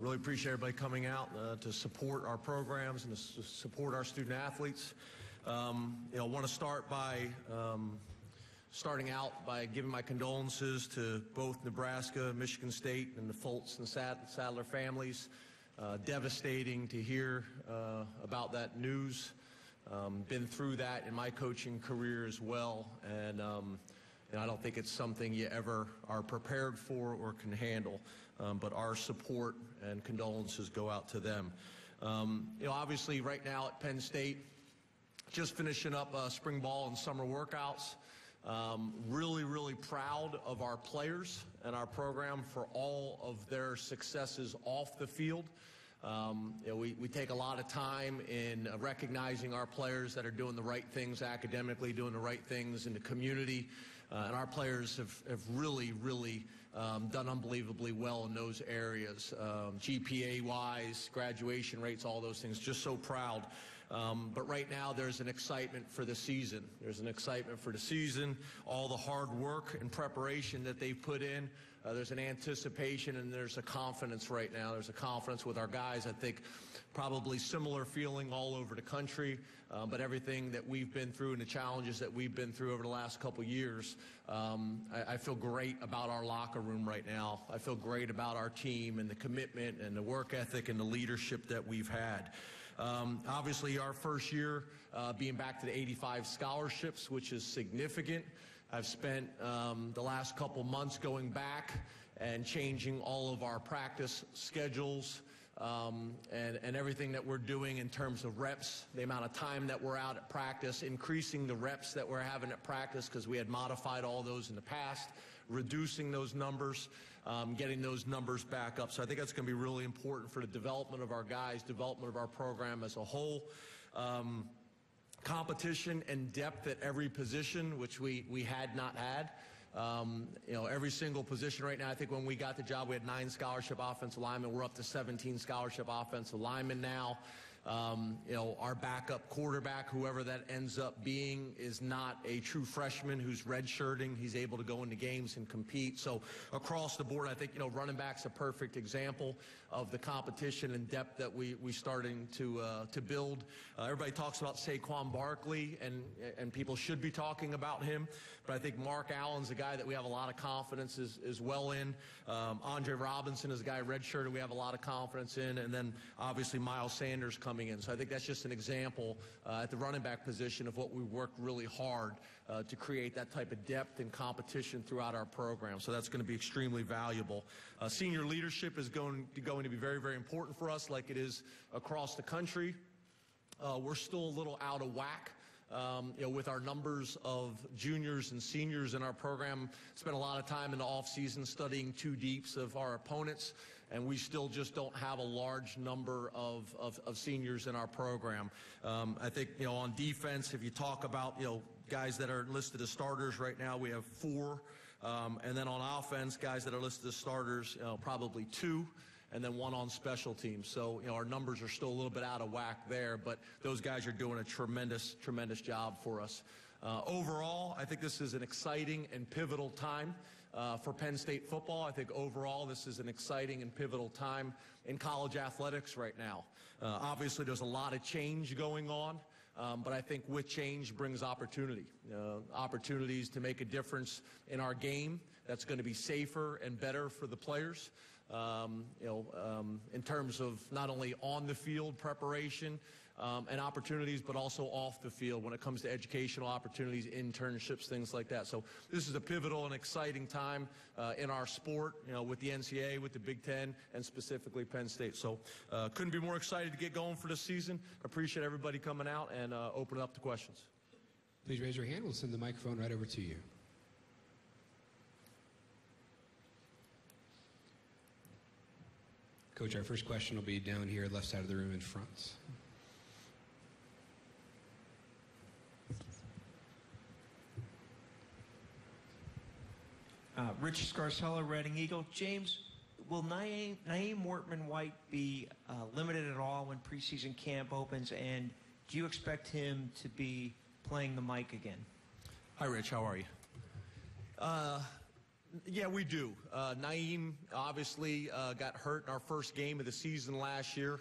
Really appreciate everybody coming out to support our programs and to support our student athletes. I want to start by starting out by giving my condolences to both Nebraska, Michigan State, and the Fultz and Sadler families. Devastating to hear about that news. Been through that in my coaching career as well, and I don't think it's something you ever are prepared for or can handle, but our support and condolences go out to them. Obviously right now at Penn State, just finishing up spring ball and summer workouts. Really proud of our players and our program for all of their successes off the field. We take a lot of time in recognizing our players that are doing the right things academically, doing the right things in the community, and our players have really done unbelievably well in those areas. GPA-wise, graduation rates, all those things, just so proud. But right now there's an excitement for the season. There's an excitement for the season, all the hard work and preparation that they've put in. There's an anticipation and there's a confidence right now. There's a confidence with our guys. I think probably similar feeling all over the country, but everything that we've been through and the challenges that we've been through over the last couple years, I feel great about our locker room right now. I feel great about our team and the commitment and the work ethic and the leadership that we've had. Obviously, our first year being back to the 85 scholarships, which is significant. I've spent the last couple months going back and changing all of our practice schedules and everything that we're doing in terms of reps, the amount of time that we're out at practice, increasing the reps that we're having at practice because we had modified all those in the past, reducing those numbers, getting those numbers back up. So I think that's going to be really important for the development of our guys, development of our program as a whole. Competition and depth at every position, which we had not had. Every single position right now, I think when we got the job, we had 9 scholarship offensive linemen. We're up to 17 scholarship offensive linemen now. Our backup quarterback, whoever that ends up being, is not a true freshman who's redshirting. He's able to go into games and compete. So across the board, I think, running back's a perfect example of the competition and depth that we starting to build. Everybody talks about Saquon Barkley, and people should be talking about him. But I think Mark Allen's a guy that we have a lot of confidence as well in. Andre Robinson is a guy redshirted we have a lot of confidence in. And then obviously Miles Sanders coming in. So I think that's just an example at the running back position of what we worked really hard to create that type of depth and competition throughout our program. So that's going to be extremely valuable. Senior leadership is going to be very important for us, like it is across the country. We're still a little out of whack. With our numbers of juniors and seniors in our program. Spent a lot of time in the offseason studying two deeps of our opponents, and we still just don't have a large number of seniors in our program. I think, on defense, if you talk about, guys that are listed as starters right now, we have 4. And then on offense, guys that are listed as starters, probably 2. And then 1 on special teams. So, our numbers are still a little bit out of whack there, but those guys are doing a tremendous job for us. Overall, I think this is an exciting and pivotal time for Penn State football. I think overall this is an exciting and pivotal time in college athletics right now. Obviously, there's a lot of change going on. But I think with change brings opportunity, opportunities to make a difference in our game that's going to be safer and better for the players. In terms of not only on the field preparation and opportunities, but also off the field when it comes to educational opportunities, internships, things like that. So this is a pivotal and exciting time in our sport, with the NCAA, with the Big Ten, and specifically Penn State. So couldn't be more excited to get going for this season. Appreciate everybody coming out and open it up to questions. Please raise your hand. We'll send the microphone right over to you. Coach, our first question will be down here, left side of the room in front. Rich Scarcella, Reading Eagle. James, will Naeem Wortman-White be limited at all when preseason camp opens, and do you expect him to be playing the mic again? Hi, Rich. How are you? Yeah, we do. Naeem obviously got hurt in our first game of the season last year.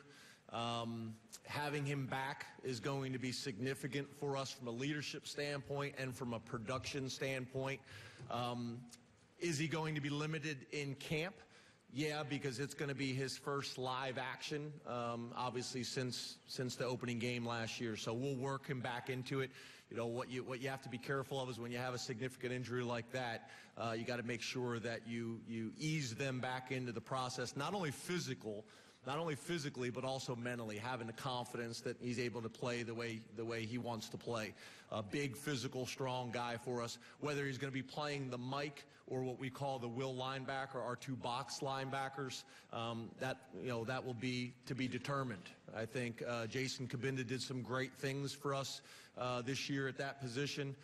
Having him back is going to be significant for us from a leadership standpoint and from a production standpoint. Is he going to be limited in camp? Yeah, because it's going to be his first live action, obviously since the opening game last year. So we'll work him back into it. You know, what you have to be careful of is when you have a significant injury like that, you got to make sure that you ease them back into the process, not only physically, but also mentally, having the confidence that he's able to play the way he wants to play. A big, physical, strong guy for us. Whether he's going to be playing the Mike or what we call the will linebacker, our two box linebackers, that will be to be determined. I think Jason Kabinda did some great things for us this year at that position.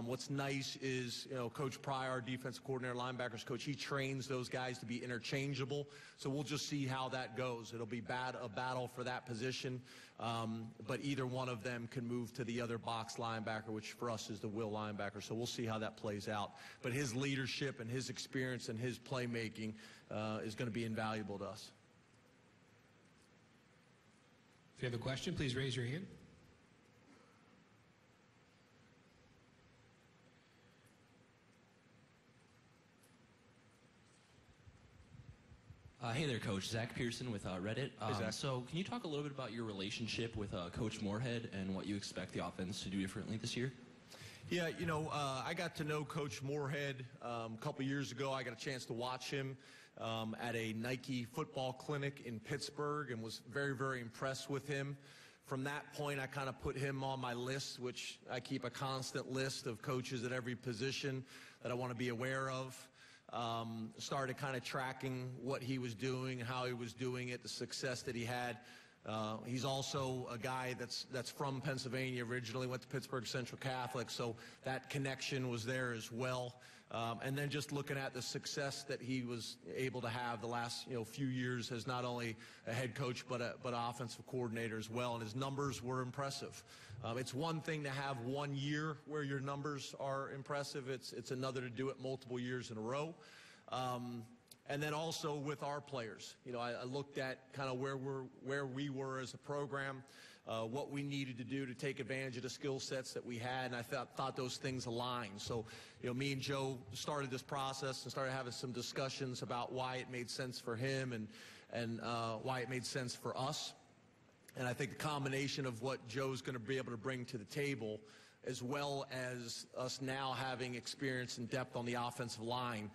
What's nice is, Coach Pryor, our defensive coordinator, linebackers coach, he trains those guys to be interchangeable. So we'll just see how that goes. It'll be a battle for that position, but either one of them can move to the other box linebacker, which for us is the will linebacker. So we'll see how that plays out. But his leadership and his experience and his playmaking is going to be invaluable to us. If you have a question, please raise your hand. Hey there, Coach. Zach Pearson with Reddit. Hey, Zach. So can you talk a little bit about your relationship with Coach Moorhead and what you expect the offense to do differently this year? Yeah, I got to know Coach Moorhead a couple years ago. I got a chance to watch him at a Nike football clinic in Pittsburgh and was very, very impressed with him. From that point, I kind of put him on my list, which I keep a constant list of coaches at every position that I want to be aware of. Started kind of tracking what he was doing, how he was doing it, the success that he had. He's also a guy that's from Pennsylvania originally, went to Pittsburgh Central Catholic, so that connection was there as well. And then just looking at the success that he was able to have the last few years as not only a head coach but an offensive coordinator as well, and his numbers were impressive. It's one thing to have 1 year where your numbers are impressive. It's another to do it multiple years in a row. And then also with our players, I looked at kind of where we were as a program, what we needed to do to take advantage of the skill sets that we had, and I thought those things aligned. So, me and Joe started this process and started having some discussions about why it made sense for him and why it made sense for us. And I think the combination of what Joe's going to be able to bring to the table, as well as us now having experience and depth on the offensive line,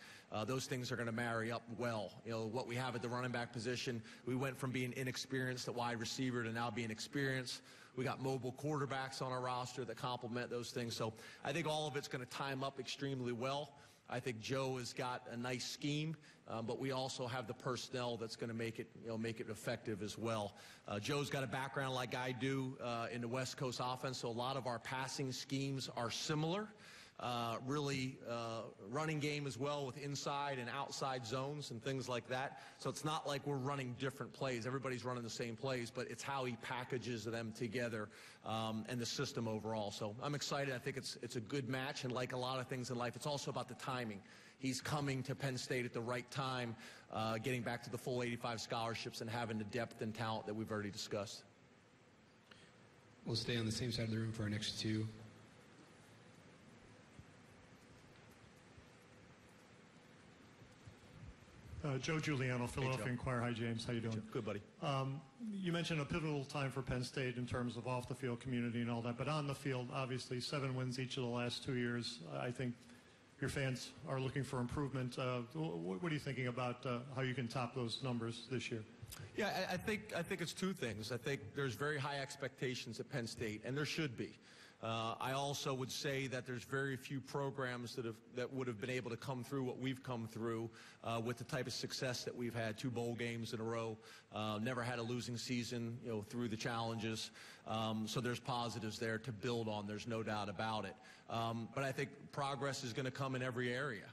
those things are going to marry up well. What we have at the running back position, we went from being inexperienced at wide receiver to now being experienced. We got mobile quarterbacks on our roster that complement those things. So I think all of it's going to time up extremely well. I think Joe has got a nice scheme, but we also have the personnel that's going to make it effective as well. Joe's got a background like I do in the West Coast offense, so a lot of our passing schemes are similar. Really running game as well with inside and outside zones and things like that. So it's not like we're running different plays. Everybody's running the same plays, but it's how he packages them together and the system overall. So I'm excited. I think it's a good match, and like a lot of things in life, it's also about the timing. He's coming to Penn State at the right time, getting back to the full 85 scholarships and having the depth and talent that we've already discussed. We'll stay on the same side of the room for our next two. Joe Giuliano, Philadelphia Joe. Inquirer. Hi, James. How you doing? Good, buddy. You mentioned a pivotal time for Penn State in terms of off-the-field community and all that, but on the field, obviously, 7 wins each of the last 2 years. I think your fans are looking for improvement. What are you thinking about how you can top those numbers this year? Yeah, I think it's two things. I think there's very high expectations at Penn State, and there should be. I also would say that there's very few programs that would have been able to come through what we've come through with the type of success that we've had. 2 bowl games in a row, never had a losing season, through the challenges. So there's positives there to build on. There's no doubt about it. But I think progress is going to come in every area.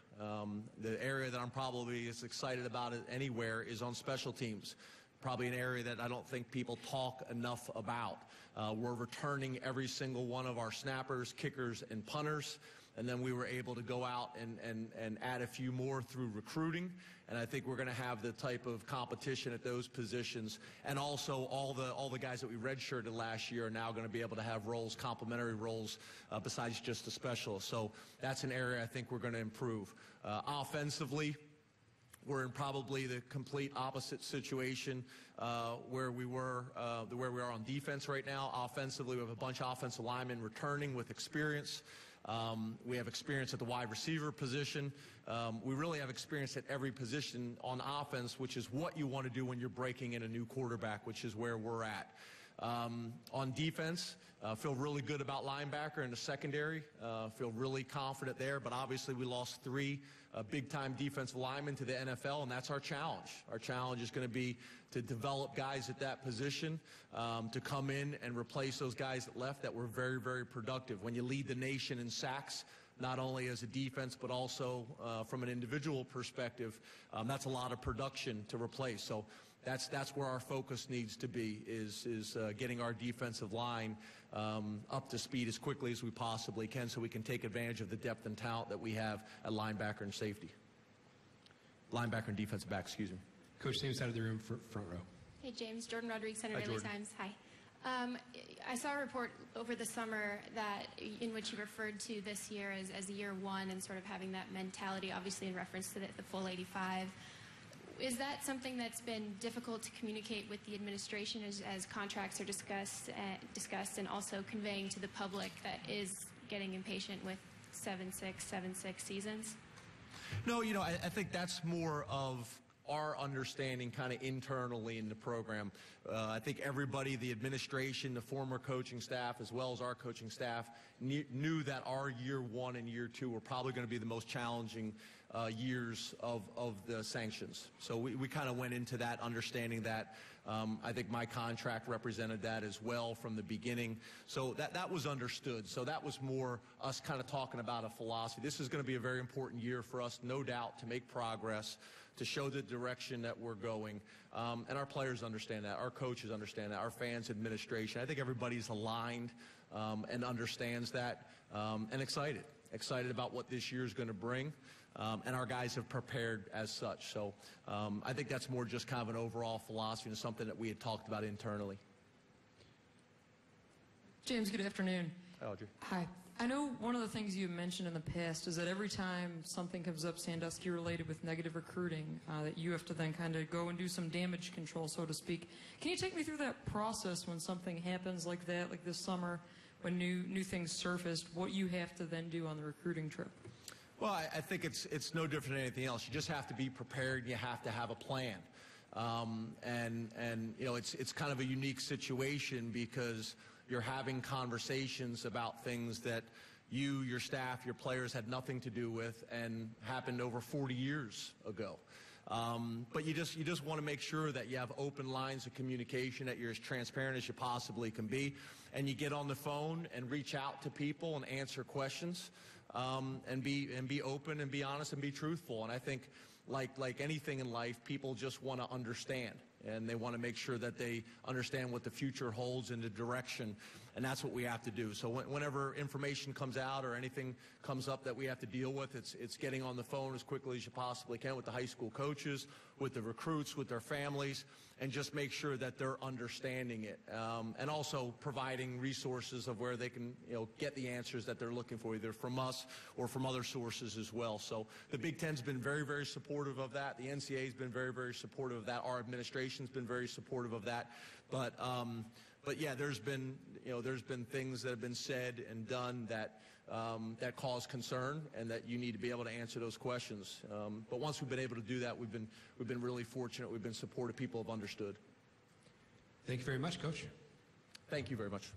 The area that I'm probably as excited about as anywhere is on special teams. Probably an area that I don't think people talk enough about. We're returning every single one of our snappers, kickers, and punters. and then we were able to go out and add a few more through recruiting. And I think we're going to have the type of competition at those positions. And also all the guys that we redshirted last year are now going to be able to have roles, complementary roles, besides just a specialist. So that's an area I think we're going to improve. Offensively, we're in probably the complete opposite situation where we are on defense right now. Offensively, we have a bunch of offensive linemen returning with experience. We have experience at the wide receiver position. We really have experience at every position on offense, which is what you want to do when you're breaking in a new quarterback, which is where we're at. On defense, feel really good about linebacker in the secondary. Feel really confident there, but obviously we lost 3 big-time defensive linemen to the NFL, and that's our challenge. Our challenge is going to be to develop guys at that position, to come in and replace those guys that left that were very, very productive. When you lead the nation in sacks, not only as a defense but also from an individual perspective, that's a lot of production to replace. So that's where our focus needs to be, is getting our defensive line up to speed as quickly as we possibly can so we can take advantage of the depth and talent that we have at linebacker and safety. Linebacker and defensive back, excuse me. Coach, same side of the room, front row. Hey, James. Jordan Rodriguez, Center Hi, Daily Jordan. Times. Hi. I saw a report over the summer in which you referred to this year as year 1 and sort of having that mentality, obviously in reference to the full 85. Is that something that's been difficult to communicate with the administration as contracts are discussed and also conveying to the public that is getting impatient with 7-6 seasons? No, I think that's more of our understanding kind of internally in the program. I think everybody, the administration, the former coaching staff, as well as our coaching staff, knew that our year 1 and year 2 were probably going to be the most challenging years of the sanctions. So we kind of went into that understanding that. I think my contract represented that as well from the beginning. So that was understood. So that was more us kind of talking about a philosophy. This is going to be a very important year for us, no doubt, to make progress, to show the direction that we're going. And our players understand that. Our coaches understand that. Our fans, administration. I think everybody's aligned and understands that, and excited about what this year is going to bring. And our guys have prepared as such. So I think that's more just kind of an overall philosophy and something that we had talked about internally. James, good afternoon. Hi, Audrey. Hi. I know one of the things you mentioned in the past is that every time something comes up Sandusky related with negative recruiting, that you have to then kind of go and do some damage control, so to speak. Can you take me through that process when something happens like that, like this summer, when new things surfaced, what you have to then do on the recruiting trip? Well, I think it's no different than anything else. You just have to be prepared, and you have to have a plan. And it's kind of a unique situation because you're having conversations about things that you, your staff, your players had nothing to do with and happened over 40 years ago. But you just want to make sure that you have open lines of communication, that you're as transparent as you possibly can be, and you get on the phone and reach out to people and answer questions, and be open and be honest and be truthful. And I think like anything in life, people just want to understand, and they want to make sure that they understand what the future holds and the direction, and that's what we have to do. So whenever information comes out or anything comes up that we have to deal with, it's getting on the phone as quickly as you possibly can with the high school coaches, with the recruits, with their families, and just make sure that they're understanding it, and also providing resources of where they can get the answers that they're looking for, either from us or from other sources as well. So the Big Ten's been very, very supportive of that. The NCAA's been very, very supportive of that. Our administration's been very supportive of that. But yeah, there's been things that have been said and done that cause concern, and that you need to be able to answer those questions. But once we've been able to do that, we've been really fortunate. We've been supportive. People have understood. Thank you very much, Coach. Thank you very much.